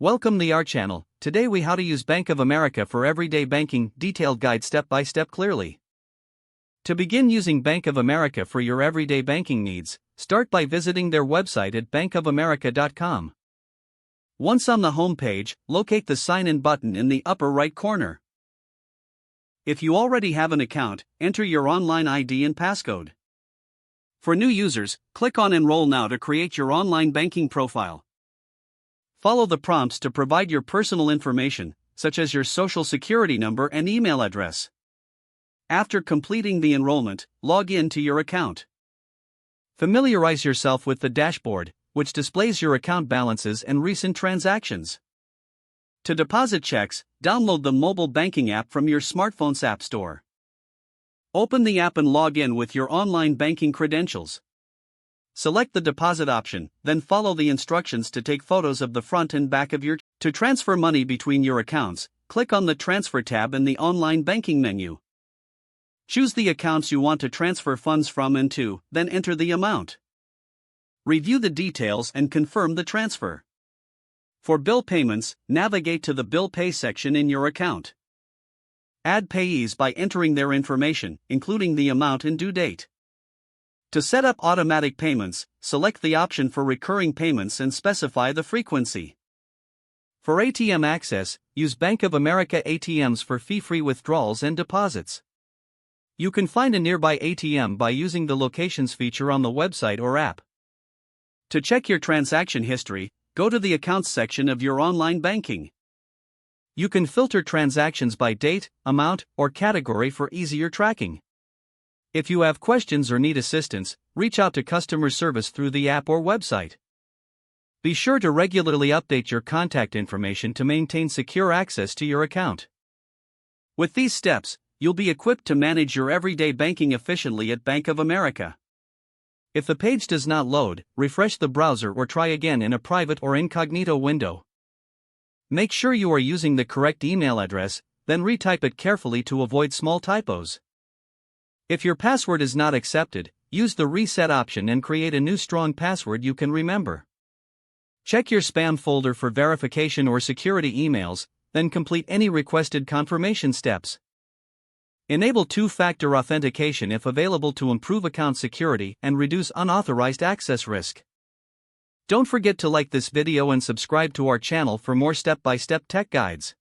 Welcome to our channel. Today we how to use Bank of America for everyday banking, detailed guide step by step clearly. To begin using Bank of America for your everyday banking needs, start by visiting their website at bankofamerica.com. Once on the home page, locate the sign in button in the upper right corner. If you already have an account, enter your online ID and passcode. For new users, click on Enroll Now to create your online banking profile. Follow the prompts to provide your personal information, such as your social security number and email address. After completing the enrollment, log in to your account. Familiarize yourself with the dashboard, which displays your account balances and recent transactions. To deposit checks, download the mobile banking app from your smartphone's app store. Open the app and log in with your online banking credentials. Select the deposit option, then follow the instructions to take photos of the front and back of your. To transfer money between your accounts, click on the Transfer tab in the online banking menu. Choose the accounts you want to transfer funds from and to, then enter the amount. Review the details and confirm the transfer. For bill payments, navigate to the Bill Pay section in your account. Add payees by entering their information, including the amount and due date. To set up automatic payments, select the option for recurring payments and specify the frequency. For ATM access, use Bank of America ATMs for fee-free withdrawals and deposits. You can find a nearby ATM by using the locations feature on the website or app. To check your transaction history, go to the Accounts section of your online banking. You can filter transactions by date, amount, or category for easier tracking. If you have questions or need assistance, reach out to customer service through the app or website. Be sure to regularly update your contact information to maintain secure access to your account. With these steps, you'll be equipped to manage your everyday banking efficiently at Bank of America. If the page does not load, refresh the browser or try again in a private or incognito window. Make sure you are using the correct email address, then retype it carefully to avoid small typos. If your password is not accepted, use the reset option and create a new strong password you can remember. Check your spam folder for verification or security emails, then complete any requested confirmation steps. Enable two-factor authentication if available to improve account security and reduce unauthorized access risk. Don't forget to like this video and subscribe to our channel for more step-by-step tech guides.